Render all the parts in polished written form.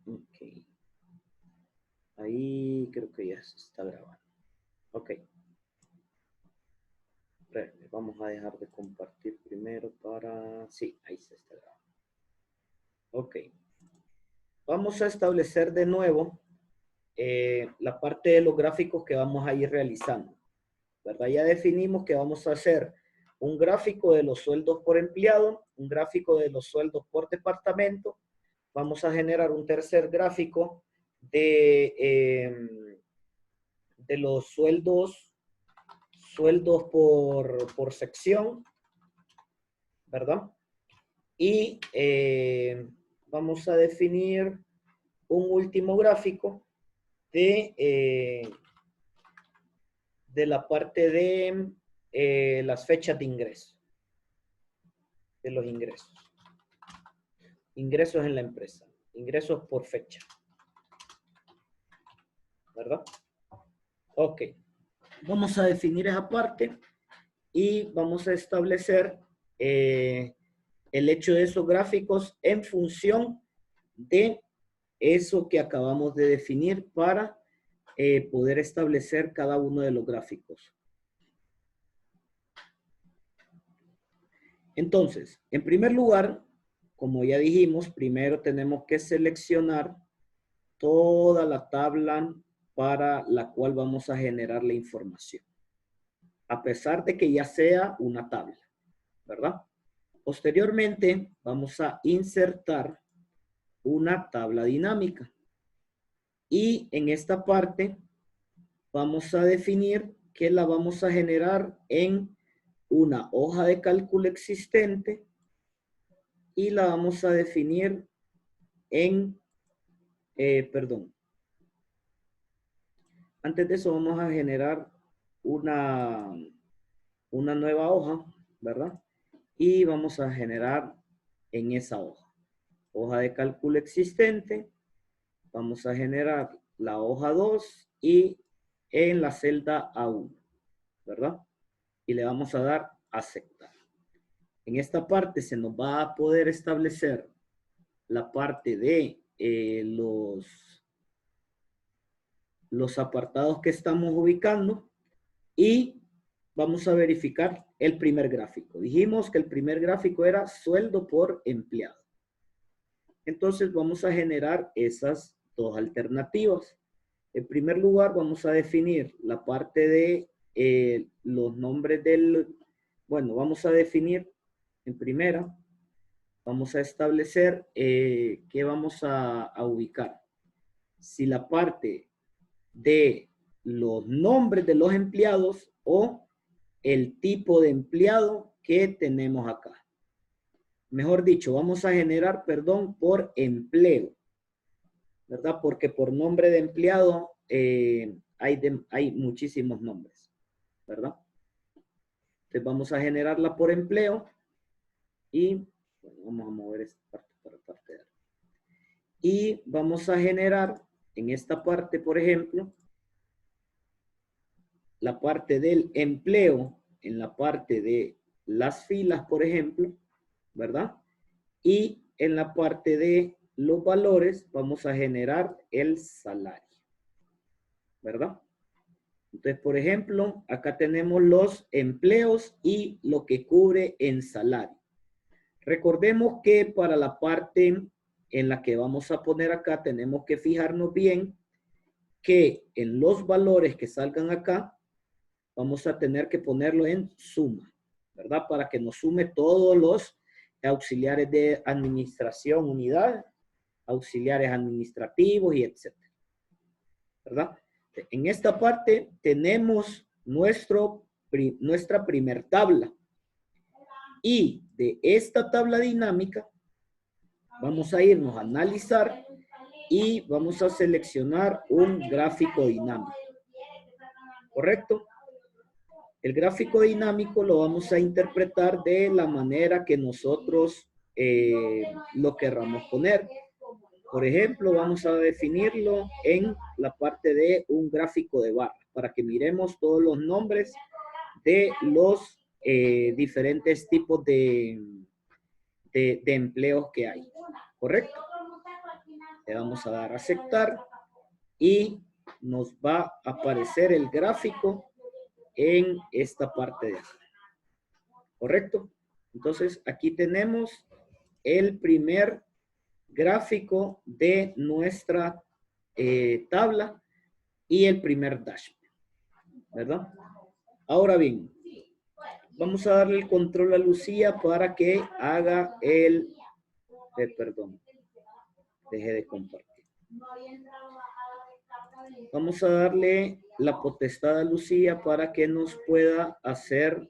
Ok. Ahí creo que ya se está grabando. Ok. Vamos a dejar de compartir primero para... Sí, ahí se está grabando. Ok. Vamos a establecer de nuevo la parte de los gráficos que vamos a ir realizando, ¿verdad? Ya definimos que vamos a hacer un gráfico de los sueldos por empleado, un gráfico de los sueldos por departamento. Vamos a generar un tercer gráfico de los sueldos por sección, ¿verdad? Y vamos a definir un último gráfico de la parte de las fechas de ingreso, de los ingresos. Ingresos en la empresa, ingresos por fecha, ¿verdad? Ok, vamos a definir esa parte y vamos a establecer el hecho de esos gráficos en función de eso que acabamos de definir para poder establecer cada uno de los gráficos. Entonces, en primer lugar, como ya dijimos, primero tenemos que seleccionar toda la tabla para la cual vamos a generar la información, a pesar de que ya sea una tabla, ¿verdad? Posteriormente, vamos a insertar una tabla dinámica. Y en esta parte vamos a definir que la vamos a generar en una hoja de cálculo existente y la vamos a definir en, perdón, antes de eso vamos a generar una, una nueva hoja, ¿verdad? Y vamos a generar en esa hoja de cálculo existente, vamos a generar la hoja 2 y en la celda A1, ¿verdad? Y le vamos a dar aceptar. En esta parte se nos va a poder establecer la parte de los apartados que estamos ubicando y vamos a verificar el primer gráfico. Dijimos que el primer gráfico era sueldo por empleado. Entonces vamos a generar esas dos alternativas. En primer lugar, vamos a definir la parte de los nombres bueno, vamos a definir en primera, vamos a establecer qué vamos a ubicar. Si la parte de los nombres de los empleados o el tipo de empleado que tenemos acá. Mejor dicho, vamos a generar, perdón, por empleo, ¿verdad? Porque por nombre de empleado hay muchísimos nombres, ¿verdad? Entonces vamos a generarla por empleo y bueno, vamos a mover esta parte para parte de arriba. Y vamos a generar en esta parte, por ejemplo, la parte del empleo en la parte de las filas, por ejemplo, ¿verdad? Y en la parte de los valores vamos a generar el salario, ¿verdad? Entonces, por ejemplo, acá tenemos los empleos y lo que cubre en salario. Recordemos que para la parte en la que vamos a poner acá, tenemos que fijarnos bien que en los valores que salgan acá, vamos a tener que ponerlo en suma, ¿verdad? Para que nos sume todos los auxiliares de administración, unidad, auxiliares administrativos y etcétera, ¿verdad? En esta parte tenemos nuestra primer tabla y de esta tabla dinámica vamos a irnos a analizar y vamos a seleccionar un gráfico dinámico, ¿correcto? El gráfico dinámico lo vamos a interpretar de la manera que nosotros lo querramos poner. Por ejemplo, vamos a definirlo en la parte de un gráfico de barra para que miremos todos los nombres de los diferentes tipos de empleos que hay. ¿Correcto? Le vamos a dar a aceptar y nos va a aparecer el gráfico en esta parte de acá. ¿Correcto? Entonces, aquí tenemos el primer gráfico de nuestra tabla y el primer dashboard, ¿verdad? Ahora bien, vamos a darle el control a Lucía para que haga el... perdón, dejé de compartir. Vamos a darle la potestad a Lucía para que nos pueda hacer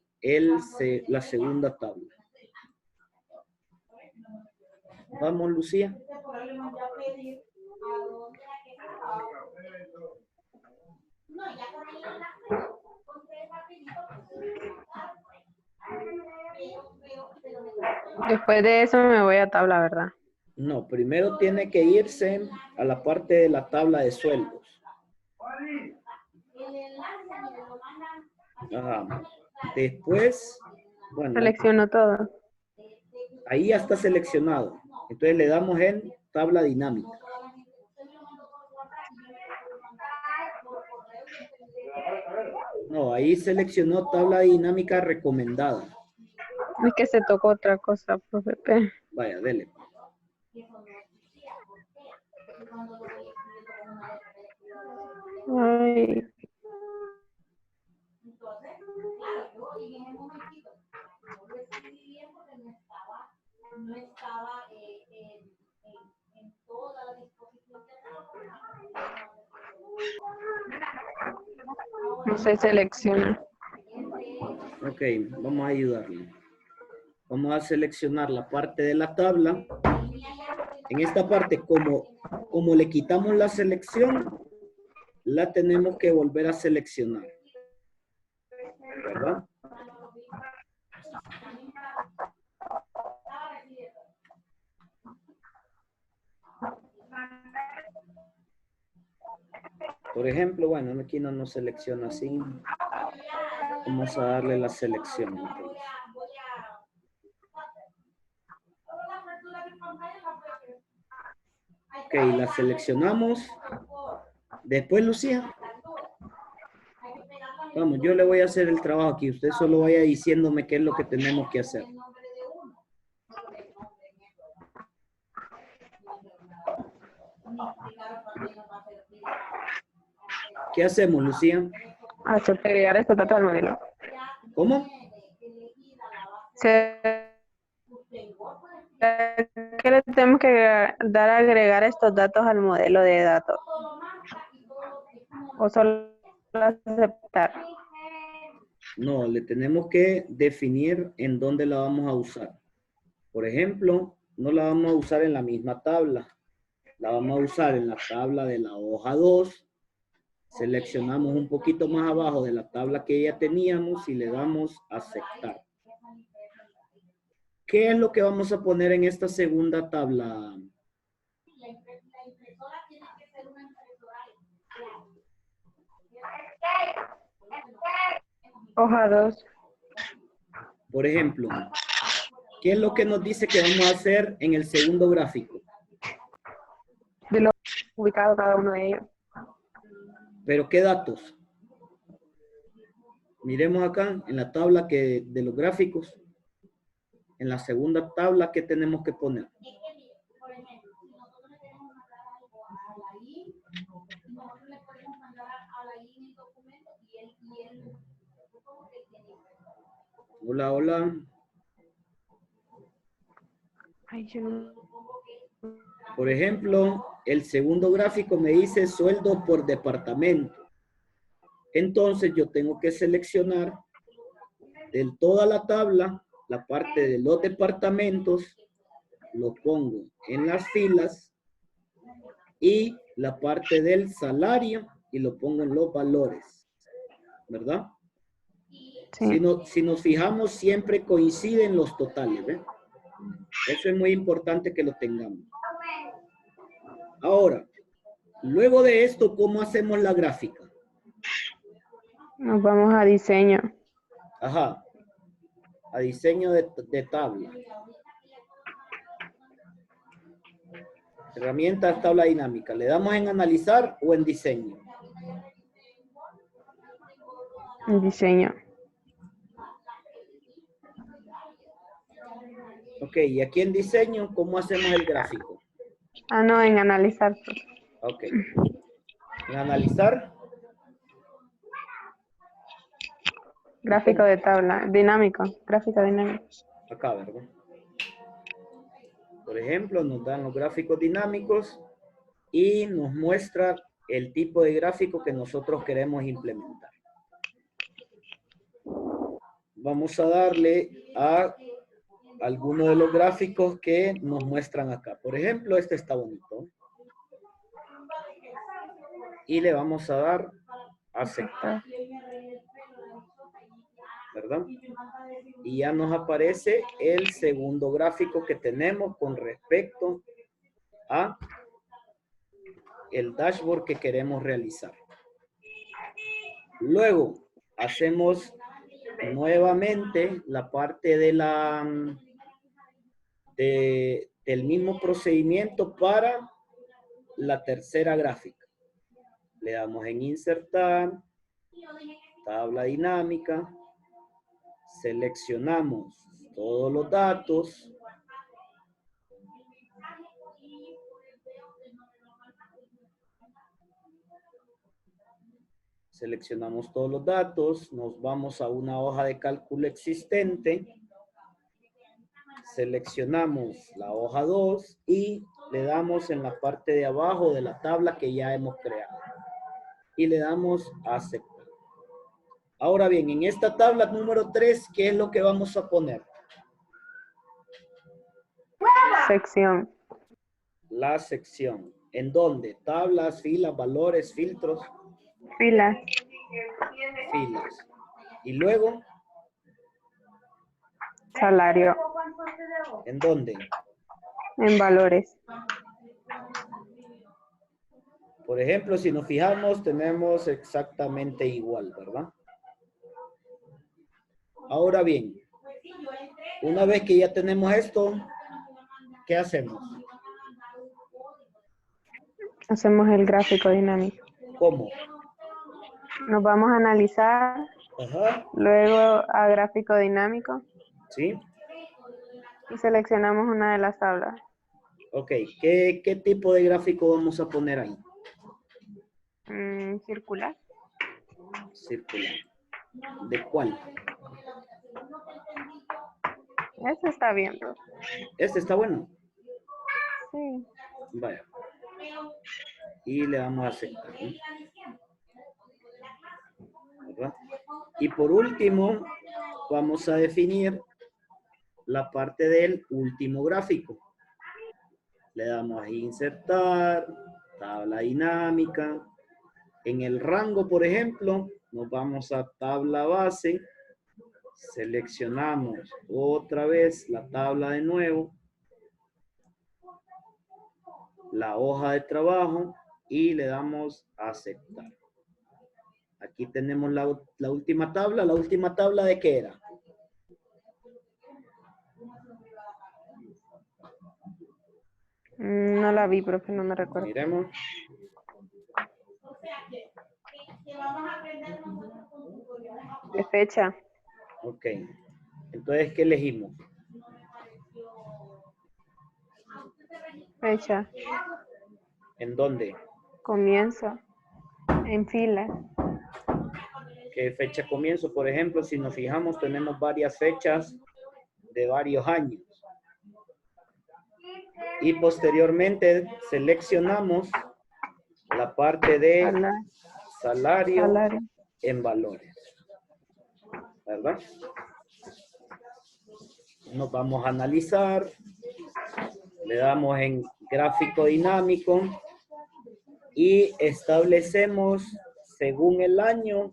la segunda tabla. Vamos, Lucía. Después de eso me voy a tabla, ¿verdad? No, primero tiene que irse a la parte de la tabla de sueldos. Ajá. Después, bueno, Selecciono todo. ahí ya está seleccionado. Entonces le damos en tabla dinámica. No, ahí seleccionó tabla dinámica recomendada. Es que se tocó otra cosa, profe. Vaya, dele. Ay. No se selecciona. Ok, vamos a ayudarle. Vamos a seleccionar la parte de la tabla. En esta parte, como le quitamos la selección, la tenemos que volver a seleccionar. ¿Verdad? Por ejemplo, bueno, aquí no nos selecciona así. Vamos a darle la selección. Entonces. Ok, la seleccionamos. Después, Lucía. Vamos, yo le voy a hacer el trabajo aquí. Usted solo vaya diciéndome qué es lo que tenemos que hacer. ¿Qué hacemos, Lucía? Agregar estos datos al modelo. ¿Cómo? ¿Qué le tenemos que dar a agregar estos datos al modelo de datos? ¿O solo aceptar? No, le tenemos que definir en dónde la vamos a usar. Por ejemplo, no la vamos a usar en la misma tabla. La vamos a usar en la tabla de la hoja 2. Seleccionamos un poquito más abajo de la tabla que ya teníamos y le damos a aceptar. ¿Qué es lo que vamos a poner en esta segunda tabla? Hoja 2. Por ejemplo, ¿qué es lo que nos dice que vamos a hacer en el segundo gráfico? De lo ubicado cada uno de ellos. ¿Pero qué datos? Miremos acá en la tabla de los gráficos. En la segunda tabla, ¿qué tenemos que poner? Hola, hola. Ay, yo no. Por ejemplo, el segundo gráfico me dice sueldo por departamento. Entonces yo tengo que seleccionar de toda la tabla, la parte de los departamentos, lo pongo en las filas y la parte del salario y lo pongo en los valores, ¿verdad? Sí. Si nos fijamos, siempre coinciden los totales, ¿ves? Eso es muy importante que lo tengamos. Ahora, luego de esto, ¿cómo hacemos la gráfica? Nos vamos a diseño. Ajá, a diseño de tabla. Herramientas, tabla dinámica. ¿Le damos en analizar o en diseño? El diseño. Ok, y aquí en diseño, ¿cómo hacemos el gráfico? Ah, no, en analizar. Ok. En analizar. Gráfico de tabla. Dinámico. Gráfico dinámico. Acá, ¿verdad? Por ejemplo, nos dan los gráficos dinámicos y nos muestra el tipo de gráfico que nosotros queremos implementar. Vamos a darle a algunos de los gráficos que nos muestran acá. Por ejemplo, este está bonito. Y le vamos a dar a aceptar. ¿Verdad? Y ya nos aparece el segundo gráfico que tenemos con respecto a el dashboard que queremos realizar. Luego hacemos nuevamente la parte de del mismo procedimiento para la tercera gráfica. Le damos en insertar, tabla dinámica, seleccionamos todos los datos, seleccionamos todos los datos, nos vamos a una hoja de cálculo existente, seleccionamos la hoja 2 y le damos en la parte de abajo de la tabla que ya hemos creado. Y le damos a aceptar. Ahora bien, en esta tabla número 3, ¿qué es lo que vamos a poner? Sección. La sección. ¿En dónde? Tablas, filas, valores, filtros. Filas. Filas. Y luego, Salario. ¿en dónde? En valores. Por ejemplo, si nos fijamos, tenemos exactamente igual, ¿verdad? Ahora bien, una vez que ya tenemos esto, ¿qué hacemos? Hacemos el gráfico dinámico. ¿Cómo? Nos vamos a analizar. Ajá. Luego a gráfico dinámico. ¿Sí? Y seleccionamos una de las tablas. Ok. ¿Qué tipo de gráfico vamos a poner ahí? Circular. Circular. ¿De cuál? Eso está bien, bro. Este está bueno. Sí. Vaya. Y le damos a aceptar, ¿no? ¿Verdad? Y por último, vamos a definir la parte del último gráfico. Le damos a insertar, tabla dinámica. En el rango, por ejemplo, nos vamos a tabla base. Seleccionamos otra vez la tabla de nuevo. La hoja de trabajo y le damos a aceptar. Aquí tenemos la última tabla. ¿La última tabla de qué era? No la vi, profe, no me recuerdo. Miremos. De fecha. Ok. Entonces, ¿qué elegimos? Fecha. ¿En dónde? Comienzo. En fila. ¿Qué fecha comienzo? Por ejemplo, si nos fijamos, tenemos varias fechas de varios años. Y posteriormente seleccionamos la parte de salario en valores. ¿Verdad? Nos vamos a analizar. Le damos en gráfico dinámico. Y establecemos, según el año,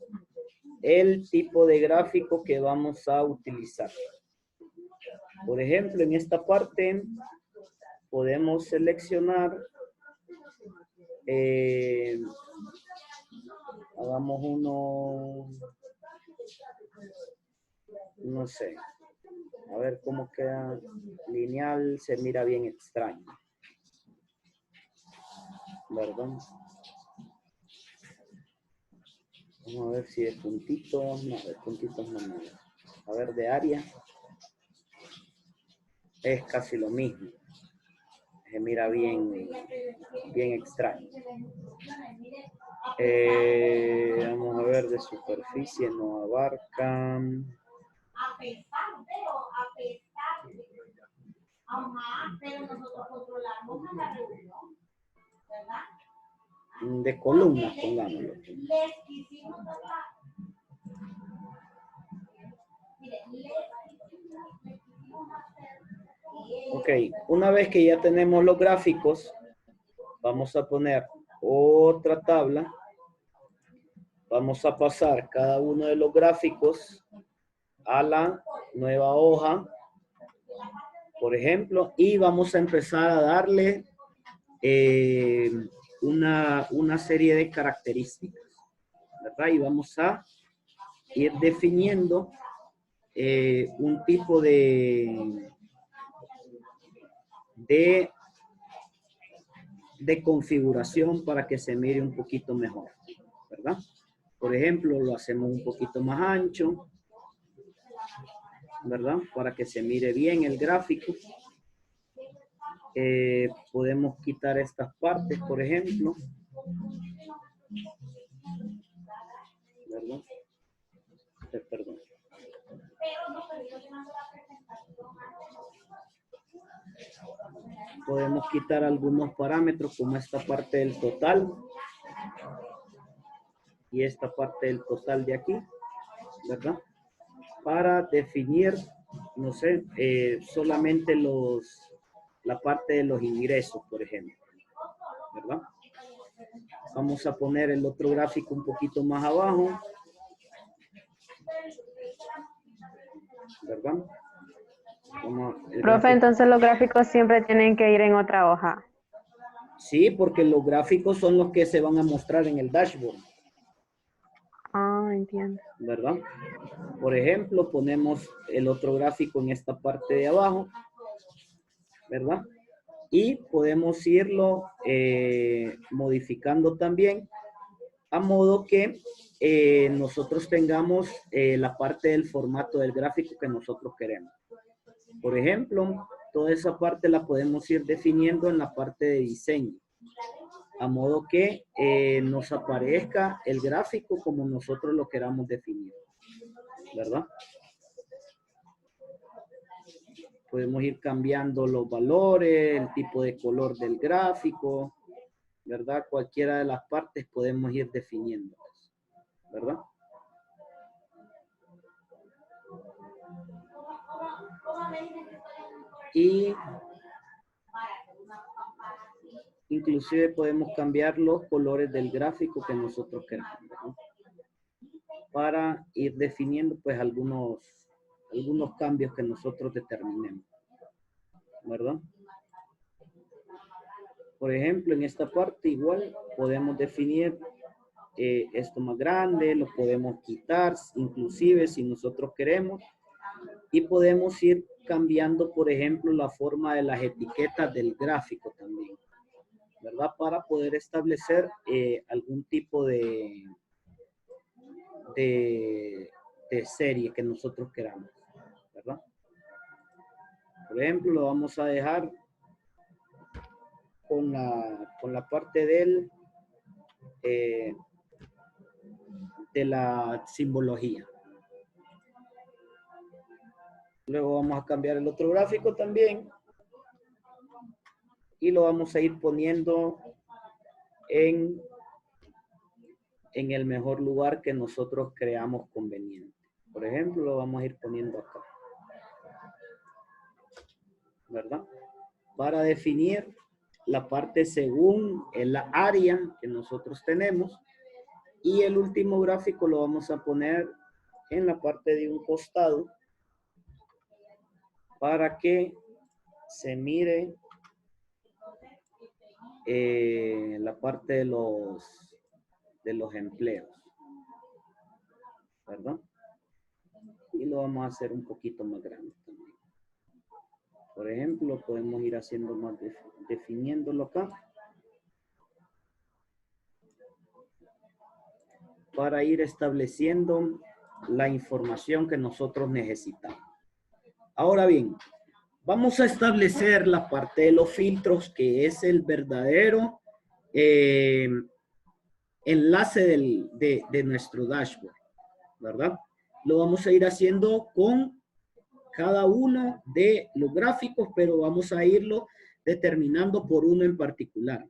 el tipo de gráfico que vamos a utilizar. Por ejemplo, en esta parte podemos seleccionar, hagamos uno, no sé, a ver cómo queda lineal, se mira bien extraño. ¿verdad? Vamos a ver si de puntitos, no, de puntitos no. A ver, de área. Es casi lo mismo. Se mira bien, bien extraño. Vamos a ver, de superficie no abarcan. Pero nosotros controlamos a la reunión, ¿verdad? De columnas, pongámoslo. Les quisimos tratar. Mire, les quisimos hacer. Ok, una vez que ya tenemos los gráficos, vamos a poner otra tabla. Vamos a pasar cada uno de los gráficos a la nueva hoja, por ejemplo, y vamos a empezar a darle una serie de características, ¿verdad? Y vamos a ir definiendo un tipo de configuración para que se mire un poquito mejor, ¿verdad? Por ejemplo, lo hacemos un poquito más ancho, ¿verdad? Para que se mire bien el gráfico. Podemos quitar estas partes, por ejemplo, ¿verdad? Perdón. Podemos quitar algunos parámetros como esta parte del total y esta parte del total de aquí, ¿verdad? Para definir, no sé, solamente la parte de los ingresos, por ejemplo, ¿verdad? Vamos a poner el otro gráfico un poquito más abajo, ¿verdad? Profe, entonces los gráficos siempre tienen que ir en otra hoja. Sí, porque los gráficos son los que se van a mostrar en el dashboard. Ah, entiendo. ¿Verdad? Por ejemplo, ponemos el otro gráfico en esta parte de abajo, ¿verdad? Y podemos irlo modificando también a modo que nosotros tengamos la parte del formato del gráfico que nosotros queremos. Por ejemplo, toda esa parte la podemos ir definiendo en la parte de diseño, a modo que nos aparezca el gráfico como nosotros lo queramos definir, ¿verdad? Podemos ir cambiando los valores, el tipo de color del gráfico, ¿verdad? Cualquiera de las partes podemos ir definiendo, ¿verdad? Y inclusive podemos cambiar los colores del gráfico que nosotros queramos, ¿verdad? Para ir definiendo pues algunos cambios que nosotros determinemos, ¿verdad? Por ejemplo, en esta parte igual podemos definir esto más grande, lo podemos quitar, inclusive si nosotros queremos, y podemos ir cambiando, por ejemplo, la forma de las etiquetas del gráfico también, ¿verdad? Para poder establecer algún tipo de serie que nosotros queramos, ¿verdad? Por ejemplo, lo vamos a dejar con la parte de la simbología. Luego vamos a cambiar el otro gráfico también y lo vamos a ir poniendo en el mejor lugar que nosotros creamos conveniente. Por ejemplo, lo vamos a ir poniendo acá, ¿verdad? Para definir la parte según la área que nosotros tenemos, y el último gráfico lo vamos a poner en la parte de un costado para que se mire la parte de los empleos, ¿verdad? Y lo vamos a hacer un poquito más grande también. Por ejemplo, podemos ir haciendo más, definiéndolo acá. para ir estableciendo la información que nosotros necesitamos. Ahora bien, vamos a establecer la parte de los filtros, que es el verdadero enlace de nuestro dashboard, ¿verdad? Lo vamos a ir haciendo con cada uno de los gráficos, pero vamos a irlo determinando por uno en particular.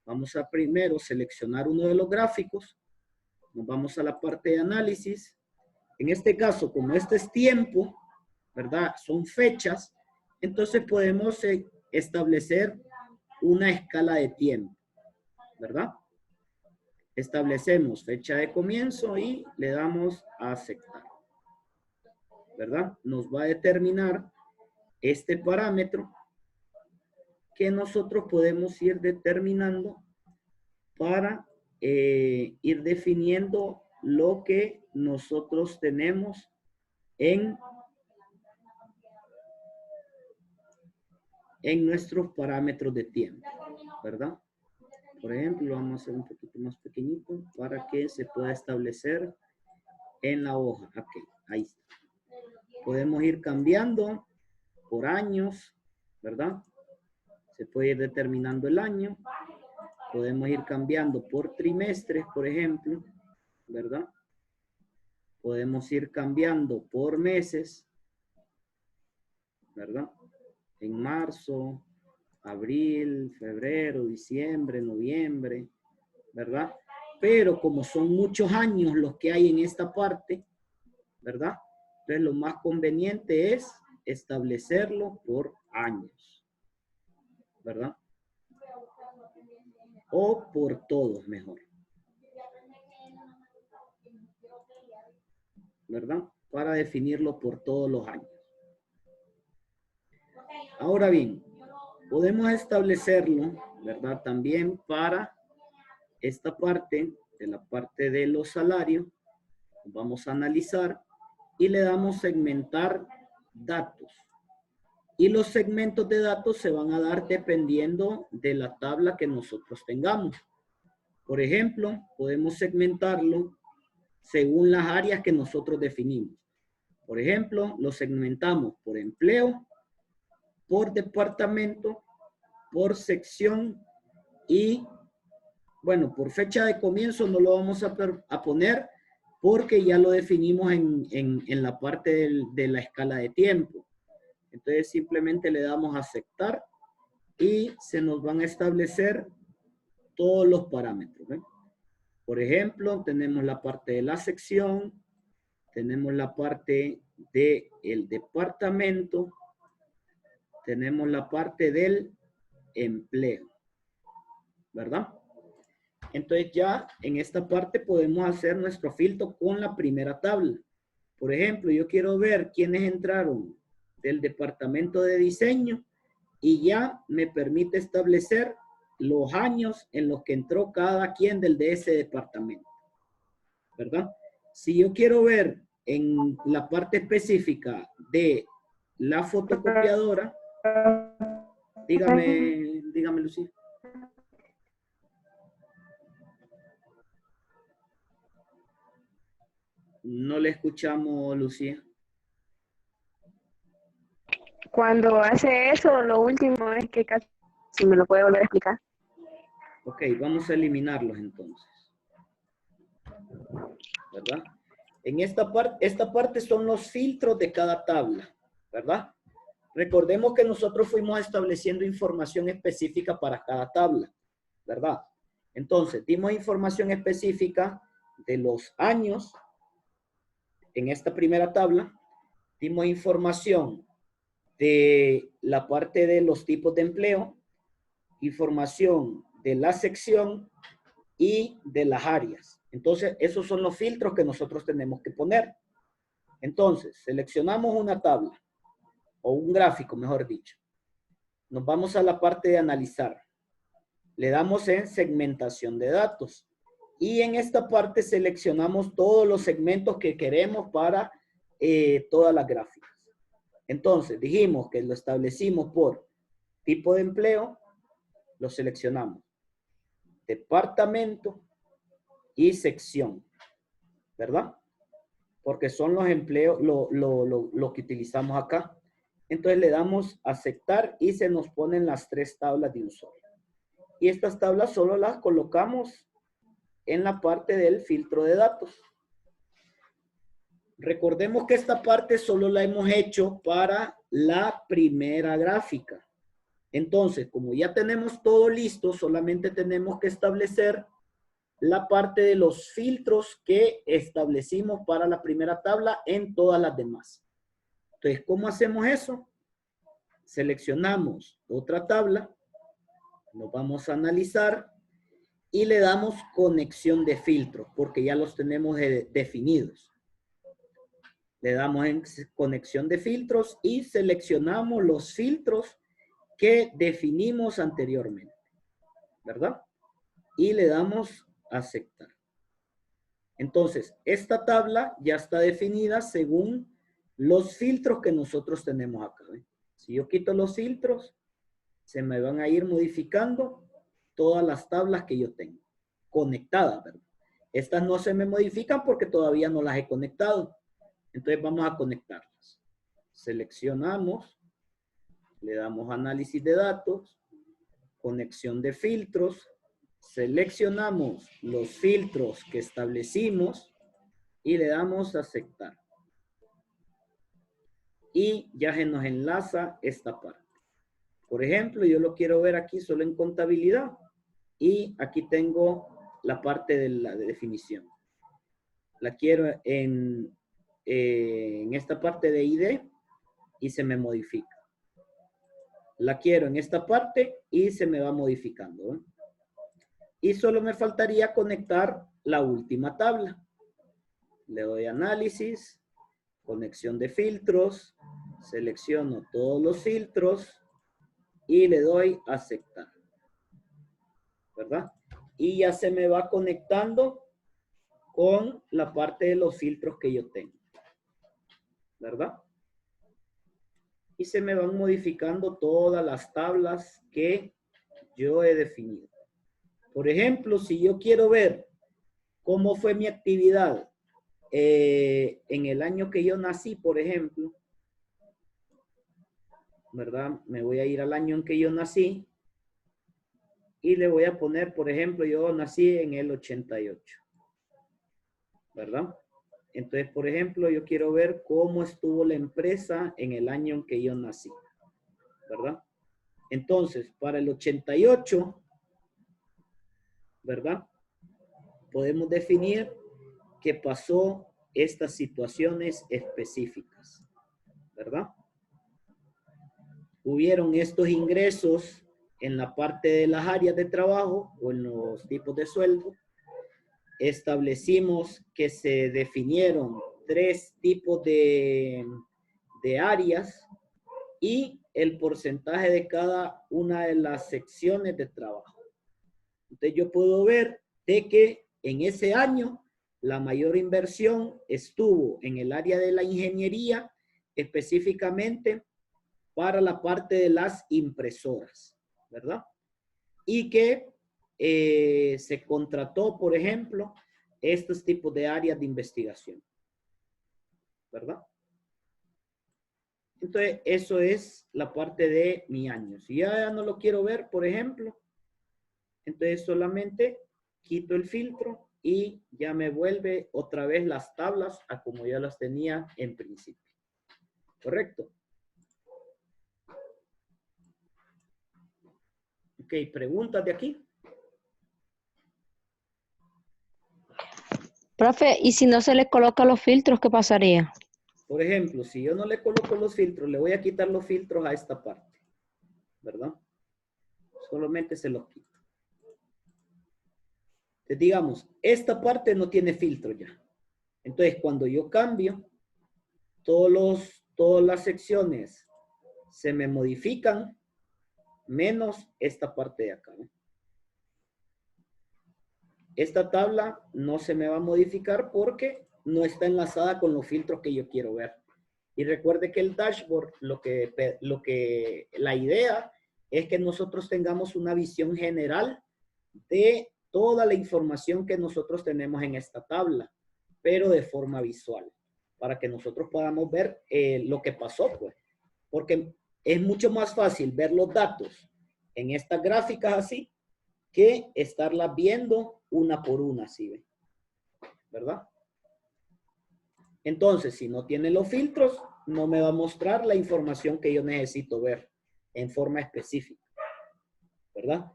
Vamos a primero seleccionar uno de los gráficos. Nos vamos a la parte de análisis. En este caso, como este es tiempo, ¿verdad? Son fechas. Entonces podemos establecer una escala de tiempo, ¿verdad? Establecemos fecha de comienzo y le damos a aceptar, ¿verdad? Nos va a determinar este parámetro que nosotros podemos ir determinando para ir definiendo lo que nosotros tenemos en nuestros parámetros de tiempo, ¿verdad? Por ejemplo, vamos a hacer un poquito más pequeñito para que se pueda establecer en la hoja. Ok, ahí está. Podemos ir cambiando por años, ¿verdad? Se puede ir determinando el año. Podemos ir cambiando por trimestres, por ejemplo, ¿verdad? Podemos ir cambiando por meses, ¿verdad? En marzo, abril, febrero, diciembre, noviembre, ¿verdad? Pero como son muchos años los que hay en esta parte, ¿verdad? Entonces lo más conveniente es establecerlo por años, ¿verdad? O por todos, mejor, ¿verdad? Para definirlo por todos los años. Ahora bien, podemos establecerlo, ¿verdad? También para esta parte, de la parte de los salarios. Vamos a analizar y le damos segmentar datos. Y los segmentos de datos se van a dar dependiendo de la tabla que nosotros tengamos. Por ejemplo, podemos segmentarlo según las áreas que nosotros definimos. Por ejemplo, lo segmentamos por empleo, por departamento, por sección y, bueno, por fecha de comienzo no lo vamos a poner porque ya lo definimos en la parte de la escala de tiempo. Entonces simplemente le damos a aceptar y se nos van a establecer todos los parámetros, ¿ven? Por ejemplo, tenemos la parte de la sección, tenemos la parte del departamento, tenemos la parte del empleo, ¿verdad? Entonces ya en esta parte podemos hacer nuestro filtro con la primera tabla. Por ejemplo, yo quiero ver quiénes entraron del departamento de diseño y ya me permite establecer los años en los que entró cada quien de ese departamento, ¿verdad? Si yo quiero ver en la parte específica de la fotocopiadora, dígame Lucía. No le escuchamos, Lucía. Cuando hace eso, lo último es que casi, si me lo puede volver a explicar. Ok, vamos a eliminarlos entonces, ¿verdad? En esta parte son los filtros de cada tabla, ¿verdad? Recordemos que nosotros fuimos estableciendo información específica para cada tabla, ¿verdad? Entonces, dimos información específica de los años en esta primera tabla, dimos información de la parte de los tipos de empleo, información de la sección y de las áreas. Entonces, esos son los filtros que nosotros tenemos que poner. Entonces, seleccionamos una tabla o un gráfico, mejor dicho. Nos vamos a la parte de analizar. Le damos en segmentación de datos. Y en esta parte seleccionamos todos los segmentos que queremos para todas las gráficas. Entonces, dijimos que lo establecimos por tipo de empleo, lo seleccionamos. Departamento y sección. ¿verdad? Porque son los empleos, lo que utilizamos acá. Entonces le damos aceptar y se nos ponen las 3 tablas de un solo. Y estas tablas solo las colocamos en la parte del filtro de datos. Recordemos que esta parte solo la hemos hecho para la primera gráfica. Entonces, como ya tenemos todo listo, solamente tenemos que establecer la parte de los filtros que establecimos para la primera tabla en todas las demás. Entonces, ¿cómo hacemos eso? Seleccionamos otra tabla, lo vamos a analizar y le damos conexión de filtros porque ya los tenemos definidos. Le damos en conexión de filtros y seleccionamos los filtros que definimos anteriormente, ¿verdad? Y le damos aceptar. Entonces, esta tabla ya está definida según los filtros que nosotros tenemos acá. ¿Ve? Si yo quito los filtros, se me van a ir modificando todas las tablas que yo tengo conectadas, ¿verdad? Estas no se me modifican porque todavía no las he conectado. Entonces vamos a conectarlas. Seleccionamos, le damos análisis de datos, conexión de filtros, seleccionamos los filtros que establecimos y le damos a aceptar. Y ya se nos enlaza esta parte. Por ejemplo, yo lo quiero ver aquí solo en contabilidad y aquí tengo la parte de la definición. La quiero en esta parte de ID y se me modifica. La quiero en esta parte y se me va modificando. ¿Eh? Y solo me faltaría conectar la última tabla. Le doy análisis, conexión de filtros, selecciono todos los filtros y le doy aceptar. ¿Verdad? Y ya se me va conectando con la parte de los filtros que yo tengo. ¿Verdad? Y se me van modificando todas las tablas que yo he definido. Por ejemplo, si yo quiero ver cómo fue mi actividad en el año que yo nací, por ejemplo, ¿verdad? Me voy a ir al año en que yo nací y le voy a poner, por ejemplo, yo nací en el 88, ¿verdad? Entonces, por ejemplo, yo quiero ver cómo estuvo la empresa en el año en que yo nací, ¿verdad? Entonces, para el 88, ¿verdad? Podemos definir que pasó estas situaciones específicas, ¿verdad? Hubieron estos ingresos en la parte de las áreas de trabajo o en los tipos de sueldo. Establecimos que se definieron 3 tipos de áreas y el porcentaje de cada una de las secciones de trabajo. Entonces yo puedo ver de que en ese año la mayor inversión estuvo en el área de la ingeniería, específicamente para la parte de las impresoras, ¿verdad? Y que se contrató, por ejemplo, estos tipos de áreas de investigación, ¿verdad? Entonces, eso es la parte de mi año. Si ya no lo quiero ver, por ejemplo, entonces solamente quito el filtro y ya me vuelve otra vez las tablas a como ya las tenía en principio. ¿Correcto? Ok, preguntas de aquí. Profe, ¿y si no se le coloca los filtros, qué pasaría? Por ejemplo, si yo no le coloco los filtros, le voy a quitar los filtros a esta parte, ¿verdad? Solamente se los quito. Entonces, digamos, esta parte no tiene filtro ya. Entonces, cuando yo cambio, todas las secciones se me modifican, menos esta parte de acá, ¿no? Esta tabla no se me va a modificar porque no está enlazada con los filtros que yo quiero ver. Y recuerde que el dashboard, la idea es que nosotros tengamos una visión general de toda la información que nosotros tenemos en esta tabla. pero de forma visual, para que nosotros podamos ver lo que pasó, pues. Porque es mucho más fácil ver los datos en estas gráficas así, que estarlas viendo una por una, ¿sí ven? ¿Verdad? Entonces, si no tiene los filtros, no me va a mostrar la información que yo necesito ver en forma específica, ¿verdad?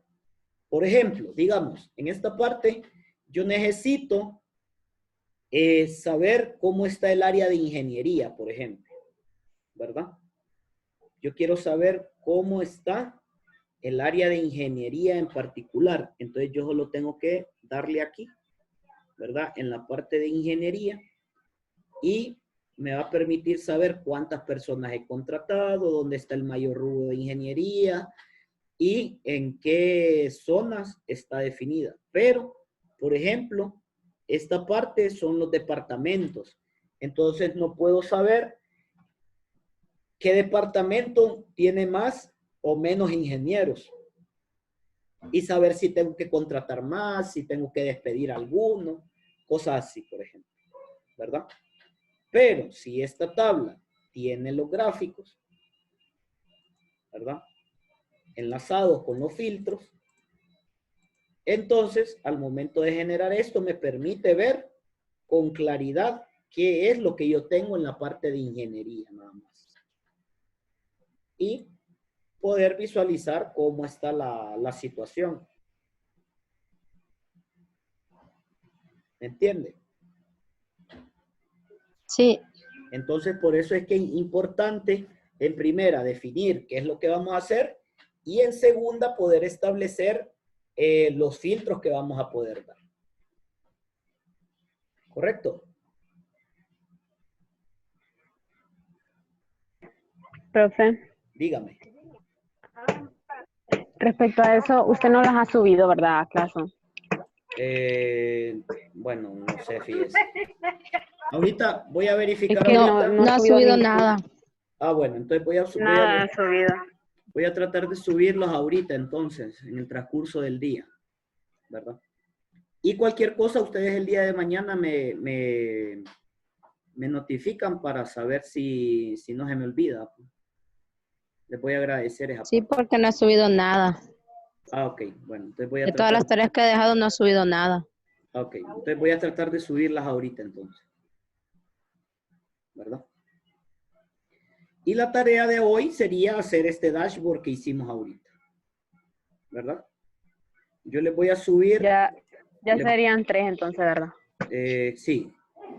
Por ejemplo, digamos, en esta parte, yo necesito saber cómo está el área de ingeniería, por ejemplo, ¿verdad? Yo quiero saber cómo está el área de ingeniería en particular. Entonces, yo solo tengo que darle aquí, ¿verdad? En la parte de ingeniería y me va a permitir saber cuántas personas he contratado, dónde está el mayor rubro de ingeniería y en qué zonas está definida. Pero, por ejemplo, esta parte son los departamentos. Entonces, no puedo saber qué departamento tiene más o menos ingenieros y saber si tengo que contratar más, si tengo que despedir a alguno, cosas así, por ejemplo, ¿verdad? Pero si esta tabla tiene los gráficos, ¿verdad? Enlazados con los filtros, entonces al momento de generar esto me permite ver con claridad qué es lo que yo tengo en la parte de ingeniería nada más. Y poder visualizar cómo está la situación. ¿Me entiende? Sí, Entonces, por eso es que es importante, en primera, definir qué es lo que vamos a hacer y en segunda, poder establecer los filtros que vamos a poder dar. ¿Correcto? Profe, Dígame. respecto a eso, usted no las ha subido, ¿verdad, a Classroom? Bueno, no sé, fíjese. Ahorita voy a Es verificar que ahorita. no ha subido nada. Ah, bueno, entonces Nada ha subido. voy a tratar de subirlos ahorita entonces, en el transcurso del día, ¿verdad? Y cualquier cosa, ustedes el día de mañana me notifican para saber si no se me olvida. Les voy a agradecer esa Sí, parte. porque no ha subido nada. Ah, ok, bueno, entonces voy a De todas tratar. las tareas que he dejado no ha subido nada. Ok, entonces voy a tratar de subirlas ahorita entonces, ¿verdad? Y la tarea de hoy sería hacer este dashboard que hicimos ahorita, ¿verdad? Yo les voy a subir. Ya le- serían 3 entonces, ¿verdad? Sí.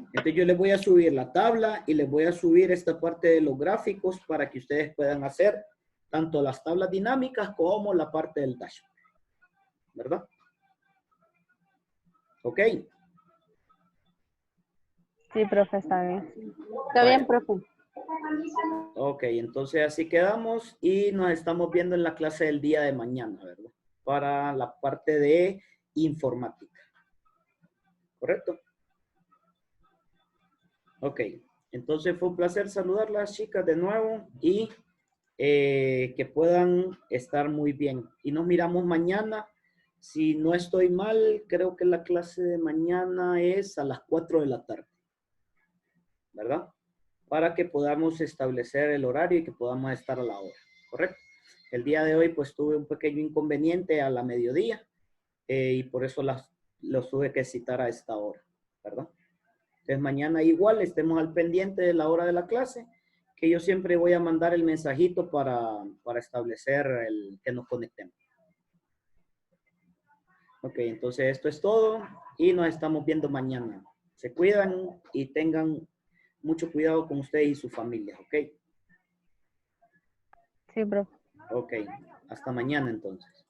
Entonces yo les voy a subir la tabla y les voy a subir esta parte de los gráficos para que ustedes puedan hacer tanto las tablas dinámicas como la parte del dashboard, ¿verdad? Ok. Sí, profe, está bien. Está bien, profe. Ok, entonces así quedamos y nos estamos viendo en la clase del día de mañana, ¿verdad? Para la parte de informática. ¿Correcto? Ok, entonces fue un placer saludarlas, chicas, de nuevo y que puedan estar muy bien. Y nos miramos mañana. Si no estoy mal, creo que la clase de mañana es a las 4 de la tarde, ¿verdad? Para que podamos establecer el horario y que podamos estar a la hora, ¿correcto? El día de hoy pues tuve un pequeño inconveniente a la mediodía y por eso los tuve que citar a esta hora, ¿verdad? Entonces mañana igual estemos al pendiente de la hora de la clase, que yo siempre voy a mandar el mensajito para establecer que nos conectemos. Ok, entonces esto es todo y nos estamos viendo mañana. Se cuidan y tengan mucho cuidado con ustedes y su familia, ¿ok? Sí, profe. Ok, hasta mañana entonces.